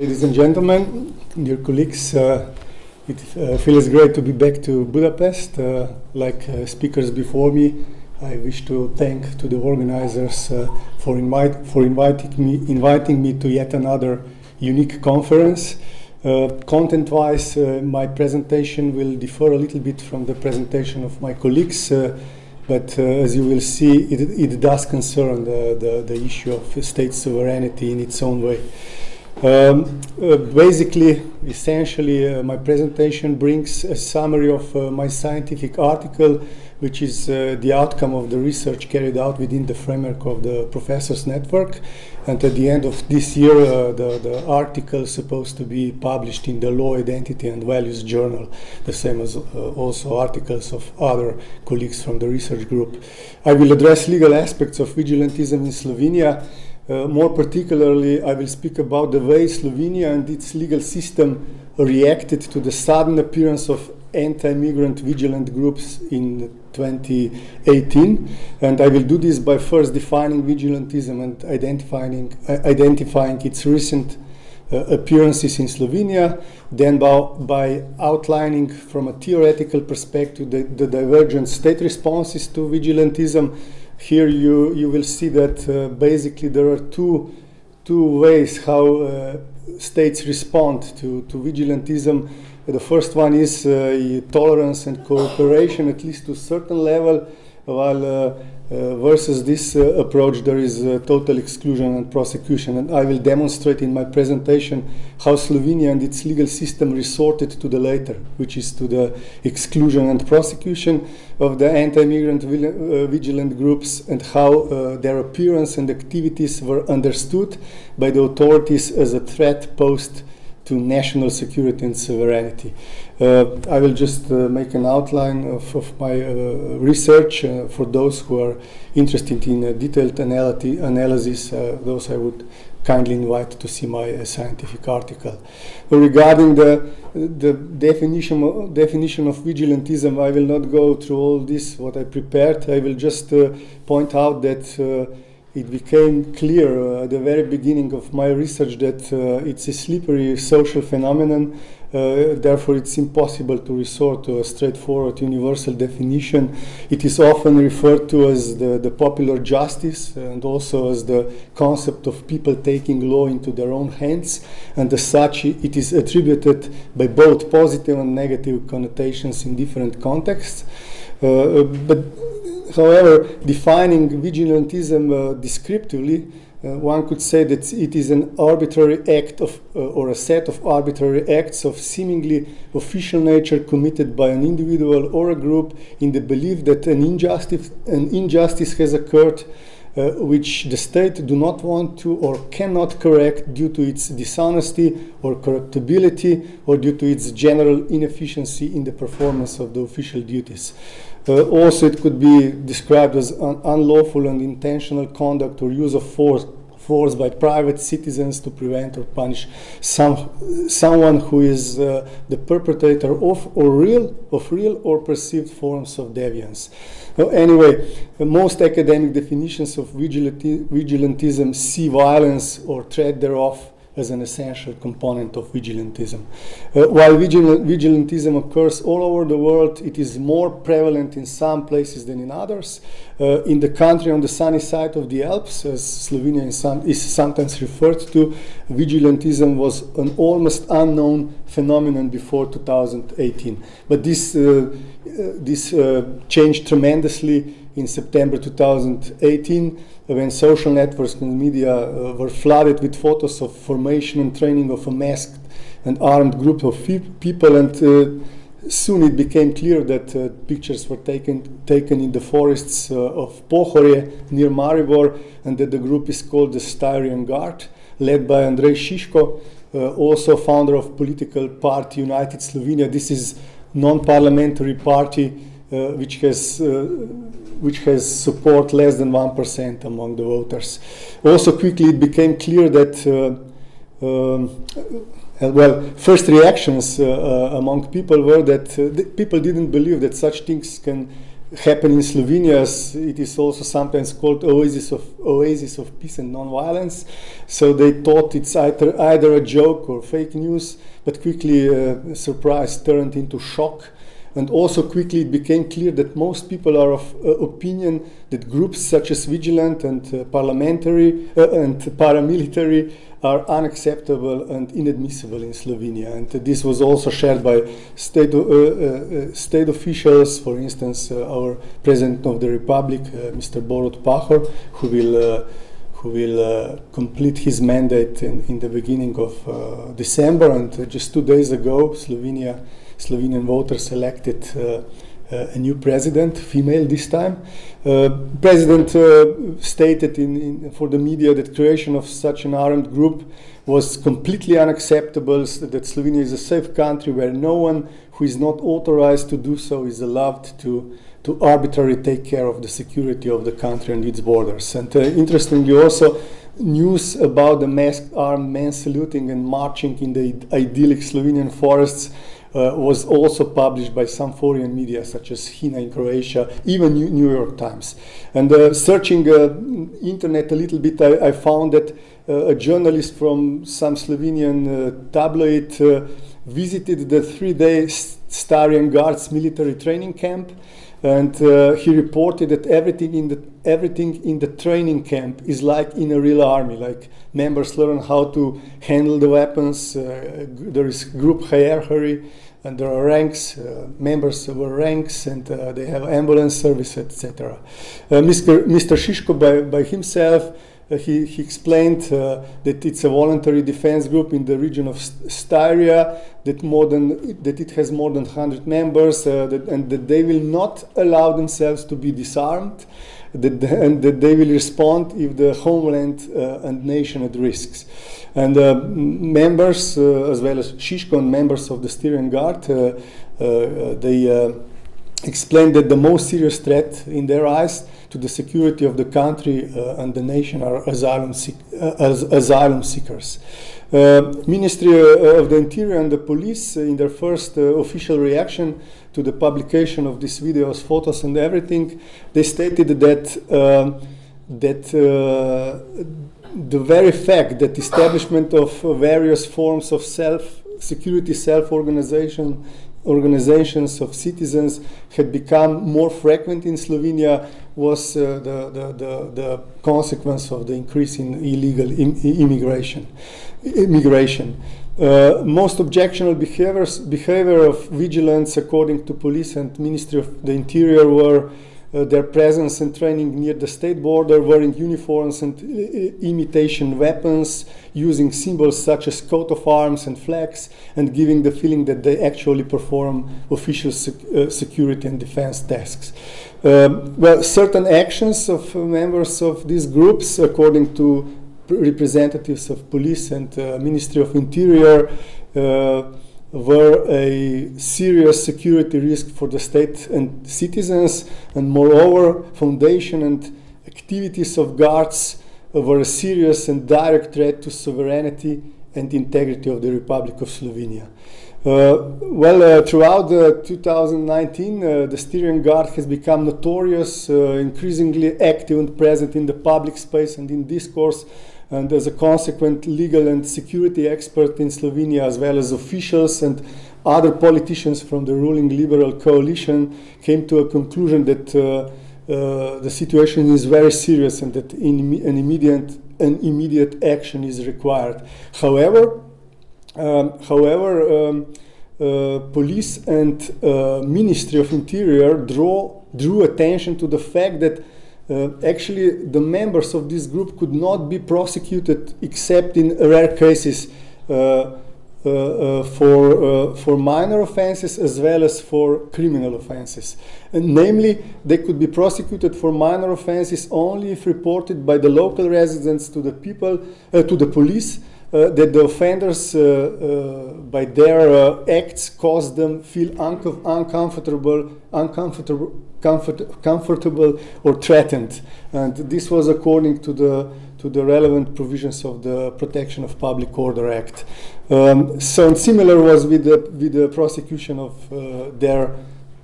Ladies and gentlemen, dear colleagues, it feels great to be back to Budapest. Like speakers before me, I wish to thank to the organizers for inviting me to yet another unique conference. Content-wise, my presentation will differ a little bit from the presentation of my colleagues, but as you will see, it does concern the issue of state sovereignty in its own way. Essentially, my presentation brings a summary of my scientific article, which is the outcome of the research carried out within the framework of the Professors Network. And at the end of this year, the article is supposed to be published in the Law, Identity and Values Journal, the same as also articles of other colleagues from the research group. I will address legal aspects of vigilantism in Slovenia. More particularly, I will speak about the way Slovenia and its legal system reacted to the sudden appearance of anti-migrant vigilant groups in 2018. And I will do this by first defining vigilantism and identifying its recent appearances in Slovenia, then by outlining from a theoretical perspective the divergent state responses to vigilantism. Here you will see that basically there are two ways how states respond to vigilantism. The first one is tolerance and cooperation, at least to a certain level, while versus this approach there is total exclusion and prosecution. And I will demonstrate in my presentation how Slovenia and its legal system resorted to the latter, which is to the exclusion and prosecution of the anti-migrant vigilant groups, and how their appearance and activities were understood by the authorities as a threat posed to national security and sovereignty. I will just make an outline of my research for those who are interested in detailed analysis. Those I would kindly invite to see my scientific article. Regarding the definition of vigilantism, I will not go through all this, what I prepared. I will just point out that it became clear at the very beginning of my research that it's a slippery social phenomenon. Therefore, it's impossible to resort to a straightforward universal definition. It is often referred to as the popular justice, and also as the concept of people taking law into their own hands. And as such, it is attributed by both positive and negative connotations in different contexts. However, defining vigilantism descriptively, one could say that it is an arbitrary act of, or a set of arbitrary acts of seemingly official nature committed by an individual or a group in the belief that an injustice has occurred, which the state do not want to or cannot correct due to its dishonesty or corruptibility, or due to its general inefficiency in the performance of the official duties. Also, it could be described as unlawful and intentional conduct or use of force by private citizens to prevent or punish someone who is the perpetrator of real or perceived forms of deviance. Anyway, most academic definitions of vigilantism see violence or threat thereof as an essential component of vigilantism. While vigilantism occurs all over the world, it is more prevalent in some places than in others. In the country on the sunny side of the Alps, as Slovenia is sometimes referred to, vigilantism was an almost unknown phenomenon before 2018. But this changed tremendously in September 2018, when social networks and media were flooded with photos of formation and training of a masked and armed group of people, and soon it became clear that pictures were taken in the forests of Pohorje near Maribor, and that the group is called the Styrian Guard, led by Andrej Šiško, also founder of political party United Slovenia. This is non-parliamentary party which has support less than 1% among the voters. Also, quickly it became clear that first reactions among people were that people didn't believe that such things can happened in Slovenia. It is also sometimes called oasis of peace and non-violence. So they thought it's either a joke or fake news, but quickly surprise turned into shock. And also quickly it became clear that most people are of opinion that groups such as vigilant and parliamentary and paramilitary are unacceptable and inadmissible in Slovenia. And this was also shared by state officials, for instance, our President of the Republic, Mr. Borut Pahor, who will complete his mandate in the beginning of December. And just 2 days ago, Slovenian voters elected a new president, female this time. President stated for the media that creation of such an armed group was completely unacceptable, that Slovenia is a safe country where no one who is not authorized to do so is allowed to arbitrarily take care of the security of the country and its borders. And interestingly also, news about the masked armed men saluting and marching in the idyllic Slovenian forests was also published by some foreign media, such as HINA in Croatia, even New York Times. And searching internet a little bit, I found that a journalist from some Slovenian tabloid visited the 3-day Starian Guards military training camp, and he reported that everything in the training camp is like in a real army. Like members learn how to handle the weapons. There is group hierarchy, and there are ranks. Members were ranks, and they have ambulance service, etc. Mr. Šiško by himself. He explained that it's a voluntary defense group in the region of Styria, that it has more than 100 members, and that they will not allow themselves to be disarmed, and that they will respond if the homeland and nation at risks. And members, as well as Šiško and members of the Styrian Guard, they explained that the most serious threat in their eyes to the security of the country and the nation are asylum seekers. Ministry of the Interior and the police, in their first official reaction to the publication of these videos, photos, and everything, they stated that the very fact that establishment of various forms of organizations of citizens had become more frequent in Slovenia was the consequence of the increase in illegal immigration. Most objectionable behavior of vigilance, according to police and Ministry of the Interior, were their presence and training near the state border, wearing uniforms and imitation weapons, using symbols such as coat of arms and flags, and giving the feeling that they actually perform official security and defense tasks. Certain actions of members of these groups, according to representatives of police and Ministry of Interior, were a serious security risk for the state and citizens, and moreover, foundation and activities of guards were a serious and direct threat to sovereignty and integrity of the Republic of Slovenia. Throughout 2019, the Styrian Guard has become notorious, increasingly active and present in the public space and in discourse, and as a consequent legal and security expert in Slovenia, as well as officials and other politicians from the ruling liberal coalition, came to a conclusion that the situation is very serious and that an immediate action is required. However, police and Ministry of Interior drew attention to the fact that actually the members of this group could not be prosecuted except in rare cases for minor offenses as well as for criminal offenses. And namely, they could be prosecuted for minor offenses only if reported by the local residents to the police that the offenders by their acts caused them feel uncomfortable or threatened, and this was according to the relevant provisions of the Protection of Public Order Act. So similar was with the prosecution of their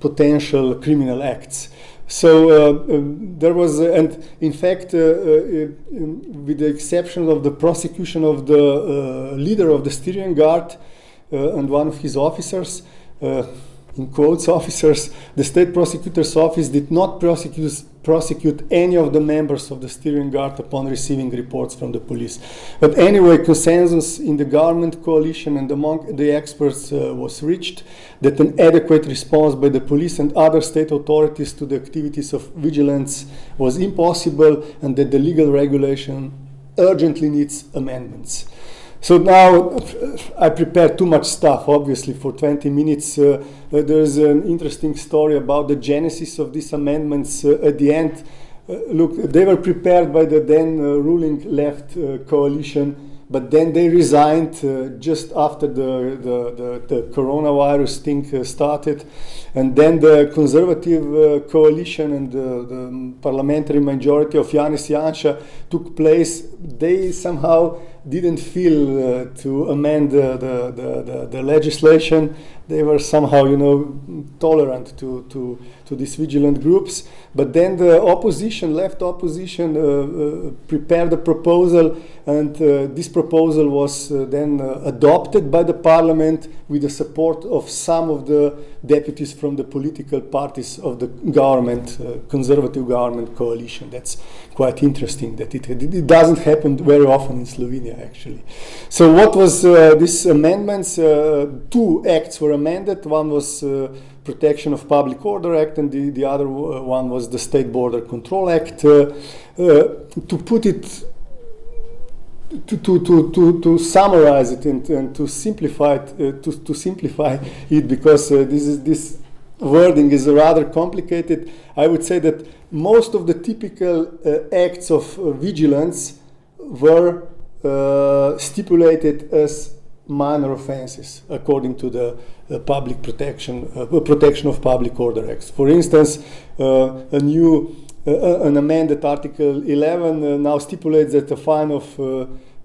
potential criminal acts. There was, and in fact, with the exception of the prosecution of the leader of the Styrian Guard and one of his officers, in quotes officers, the state prosecutor's office did not prosecute any of the members of the Styrian Guard upon receiving reports from the police. But anyway, consensus in the government coalition and among the experts was reached that an adequate response by the police and other state authorities to the activities of vigilance was impossible, and that the legal regulation urgently needs amendments. So now I prepared too much stuff, obviously, for 20 minutes. There's an interesting story about the genesis of these amendments at the end. Look, they were prepared by the then ruling left coalition, but then they resigned just after the coronavirus thing started. And then the conservative coalition and the parliamentary majority of Janez Janša took place. They somehow didn't feel to amend the legislation. They were somehow, tolerant to these vigilant groups. But then the opposition, left opposition, prepared a proposal, and this proposal was then adopted by the parliament with the support of some of the deputies from the political parties of the government, conservative government coalition. That's quite interesting that it doesn't happen very often in Slovenia, actually. So what was these amendments? Two acts were amended. One was Protection of Public Order Act, and the other one was the State Border Control Act. To put it, to summarize it and to simplify it, to simplify it, because this wording is rather complicated. I would say that most of the typical acts of vigilance were stipulated as minor offenses according to the public protection of public order acts. For instance, an amended Article 11 now stipulates that a fine of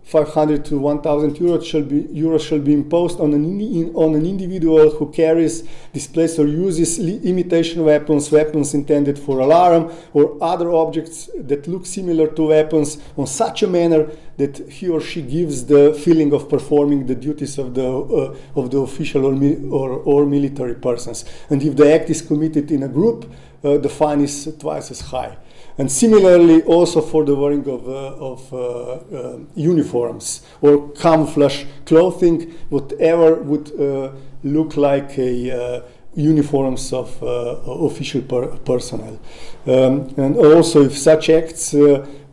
500 to 1,000 euros shall be imposed on an individual who carries, displays, or uses imitation weapons intended for alarm, or other objects that look similar to weapons on such a manner that he or she gives the feeling of performing the duties of the official or military persons. And if the act is committed in a group, the fine is twice as high. And similarly, also for the wearing of uniforms or camouflage clothing, whatever would look like a uniforms of official personnel. And also, if such acts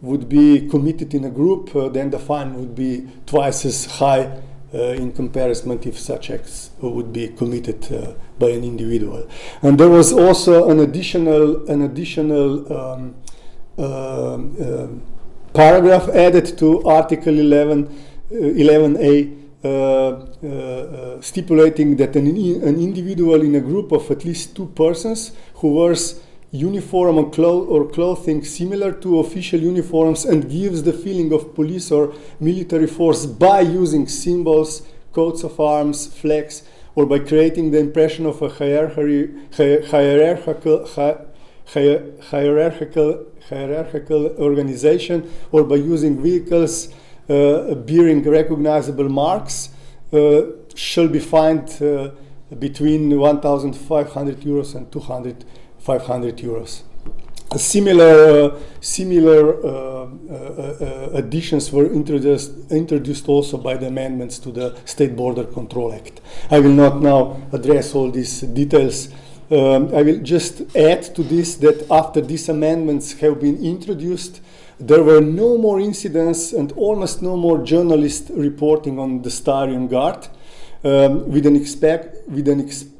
would be committed in a group, then the fine would be twice as high in comparison if such acts would be committed by an individual. And there was also an additional paragraph added to Article 11A, stipulating that an individual in a group of at least two persons who wears uniform or clothing similar to official uniforms and gives the feeling of police or military force by using symbols, coats of arms, flags, or by creating the impression of a hierarchical organization, or by using vehicles bearing recognizable marks, shall be fined between 1,500 euros and 500 euros. Similar additions were introduced also by the amendments to the State Border Control Act. I will not now address all these details. I will just add to this that after these amendments have been introduced, there were no more incidents and almost no more journalist reporting on the Styrian Guard, with an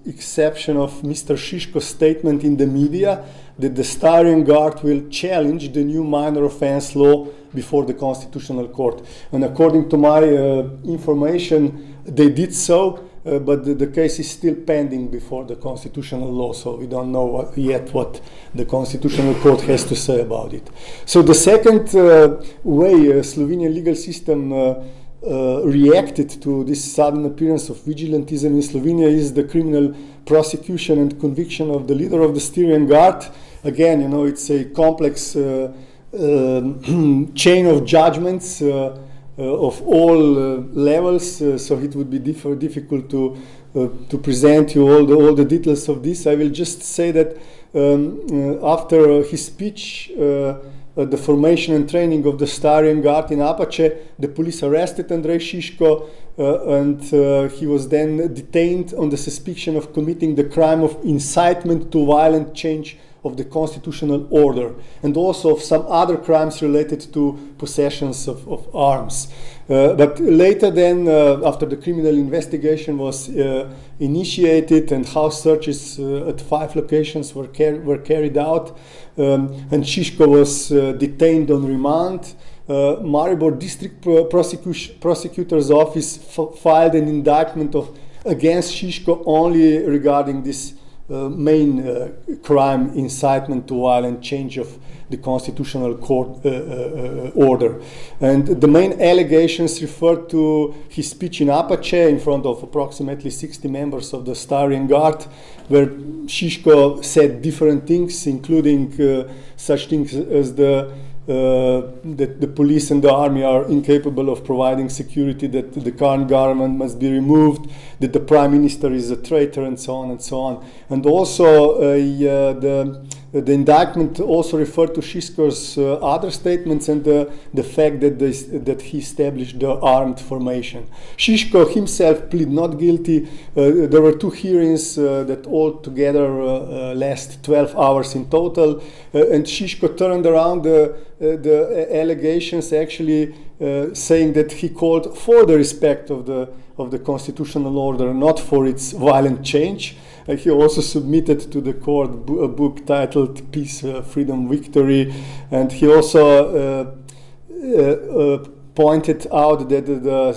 exception of Mr. Šiško's statement in the media that the Styrian Guard will challenge the new minor offense law before the Constitutional Court. And according to my information, they did so, but the case is still pending before the constitutional law, so we don't know yet what the Constitutional Court has to say about it. So the second way Slovenian legal system reacted to this sudden appearance of vigilantism in Slovenia is the criminal prosecution and conviction of the leader of the Styrian Guard. again, it's a complex chain of judgments of all levels, so it would be difficult to present you all the details of this. I will just say that after his speech at the formation and training of the Starian Guard in Apache, the police arrested Andrej Šiško, and he was then detained on the suspicion of committing the crime of incitement to violent change of the constitutional order, and also of some other crimes related to possessions of arms. But later then, after the criminal investigation was initiated and house searches at 5 locations were carried out, and Šiško was detained on remand, Maribor District Prosecutor's Office filed an indictment against Šiško only regarding this main crime, incitement to violent change of the constitutional court order. And the main allegations referred to his speech in Apache in front of approximately 60 members of the Starian Guard, where Šiško said different things, including such things as that the police and the army are incapable of providing security, that the current government must be removed, that the prime minister is a traitor, and so on and so on. And also the indictment also referred to Šiško's other statements and the fact that he established the armed formation. Šiško himself pleaded not guilty. There were 2 hearings that all together last 12 hours in total, and Šiško turned around the allegations, actually saying that he called for the respect of the constitutional order, not for its violent change. He also submitted to the court a book titled Peace, Freedom, Victory, and he also pointed out that the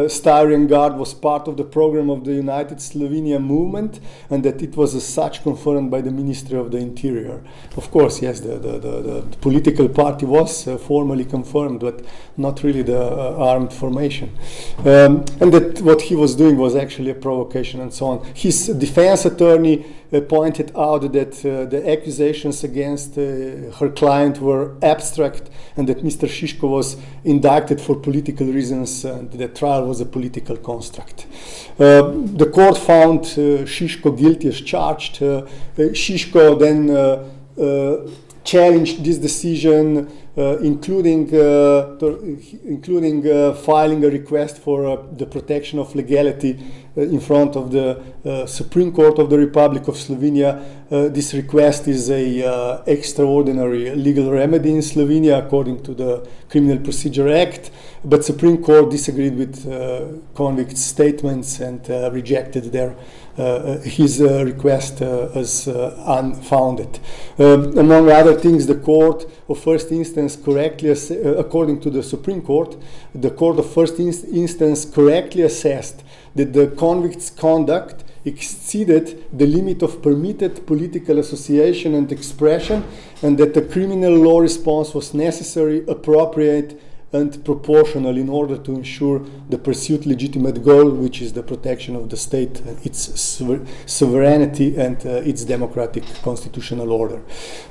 Starian Guard was part of the program of the United Slovenia movement, and that it was as such confirmed by the Ministry of the Interior. Of course, yes, the political party was formally confirmed, but not really the armed formation. And that what he was doing was actually a provocation and so on. His defense attorney pointed out that the accusations against her client were abstract, and that Mr. Šiško was indicted for political reasons, and the trial was a political construct. The court found Šiško guilty as charged. Šiško then challenged this decision, including filing a request for the protection of legality in front of the Supreme Court of the Republic of Slovenia. This request is a extraordinary legal remedy in Slovenia according to the Criminal Procedure Act, but Supreme Court disagreed with convict's statements and rejected his request as unfounded. Among other things, the court of first instance correctly, according to the Supreme Court, the court of first instance correctly assessed that the convict's conduct exceeded the limit of permitted political association and expression, and that the criminal law response was necessary, appropriate, and proportional in order to ensure the pursued legitimate goal, which is the protection of the state, its sovereignty, and its democratic constitutional order.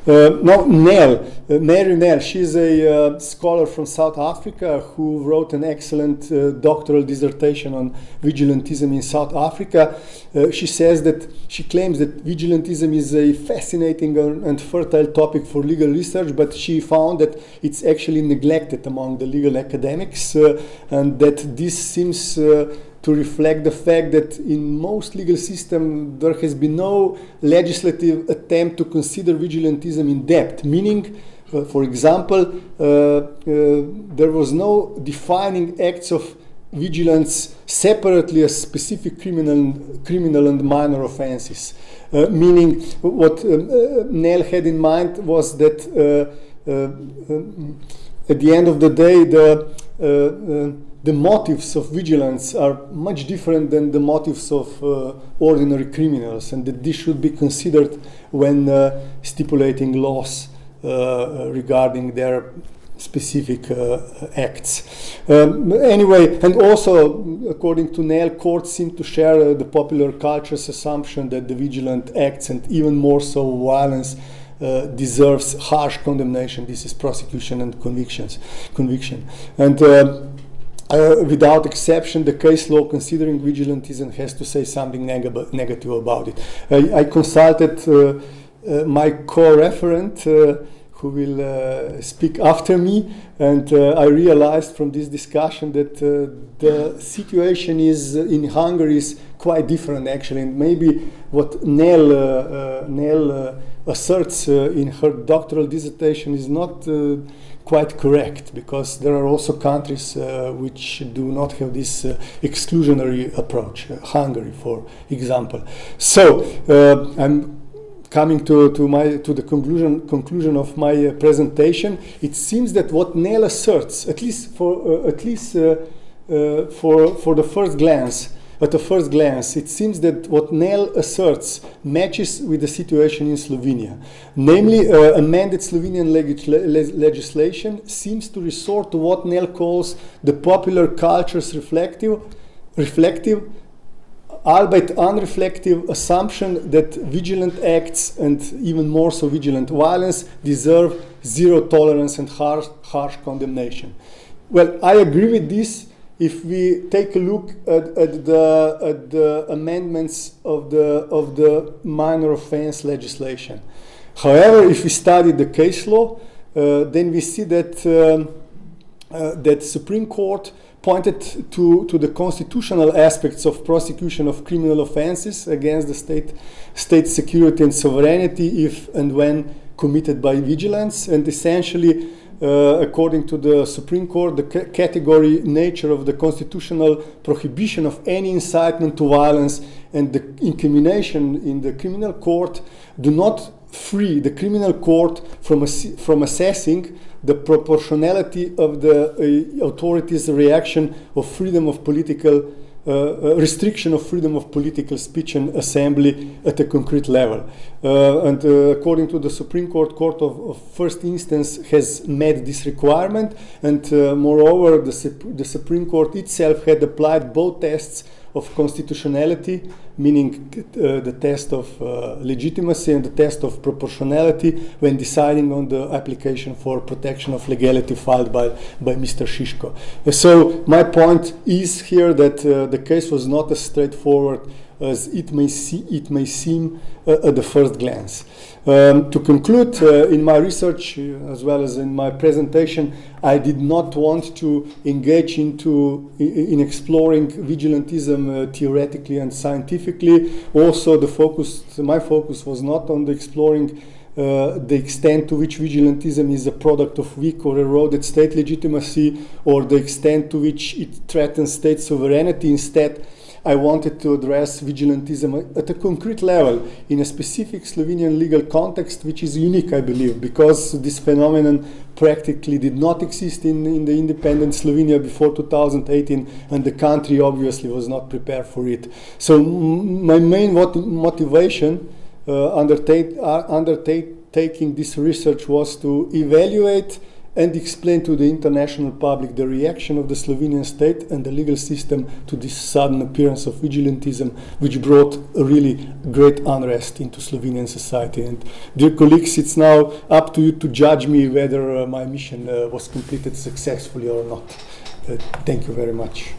Now, Mary Nel, she's a scholar from South Africa who wrote an excellent doctoral dissertation on vigilantism in South Africa. She claims that vigilantism is a fascinating and fertile topic for legal research, but she found that it's actually neglected among the legal academics, and that this seems to reflect the fact that in most legal systems there has been no legislative attempt to consider vigilantism in depth, meaning, for example, there was no defining acts of vigilance separately as specific criminal and minor offenses. Meaning, what Nell had in mind was that at the end of the day, the motives of vigilance are much different than the motives of ordinary criminals, and that this should be considered when stipulating laws regarding their specific acts. Anyway, and also, according to Nell, courts seem to share the popular culture's assumption that the vigilant acts, and even more so violence, deserves harsh condemnation. This is prosecution and conviction. And without exception, the case law considering vigilantism has to say something negative about it. I consulted my co-referent, who will speak after me, and I realized from this discussion that the situation is in Hungary is quite different actually, and maybe what Nell asserts in her doctoral dissertation is not quite correct, because there are also countries which do not have this exclusionary approach, Hungary for example. So I'm coming to the conclusion of my presentation. It seems that what Nell asserts, at least for the first glance, at the first glance, it seems that what Nell asserts matches with the situation in Slovenia. Namely, amended Slovenian legislation seems to resort to what Nell calls the popular culture's reflective, albeit unreflective assumption that vigilant acts, and even more so vigilant violence, deserve zero tolerance and harsh condemnation. Well, I agree with this if we take a look at the amendments of the minor offense legislation. However, if we study the case law, then we see that that Supreme Court pointed to the constitutional aspects of prosecution of criminal offenses against the state security and sovereignty if and when committed by vigilance, and essentially, according to the Supreme Court, the category nature of the constitutional prohibition of any incitement to violence and the incrimination in the criminal court do not free the criminal court from assessing the proportionality of the authorities' reaction of freedom of political restriction of freedom of political speech and assembly at a concrete level. And according to the Supreme Court, Court of First Instance has met this requirement, and moreover, the Supreme Court itself had applied both tests of constitutionality, meaning the test of legitimacy and the test of proportionality when deciding on the application for protection of legality filed by Mr. Šiško. So my point is here that the case was not as straightforward as it may seem at the first glance. To conclude, in my research as well as in my presentation, I did not want to engage in exploring vigilantism theoretically and scientifically. Also, my focus was not on the exploring the extent to which vigilantism is a product of weak or eroded state legitimacy, or the extent to which it threatens state sovereignty. Instead, I wanted to address vigilantism at a concrete level in a specific Slovenian legal context, which is unique, I believe, because this phenomenon practically did not exist in the independent Slovenia before 2018, and the country obviously was not prepared for it. So my main motivation undertaking this research was to evaluate and explain to the international public the reaction of the Slovenian state and the legal system to this sudden appearance of vigilantism, which brought a really great unrest into Slovenian society. And dear colleagues, it's now up to you to judge me whether my mission was completed successfully or not. Thank you very much.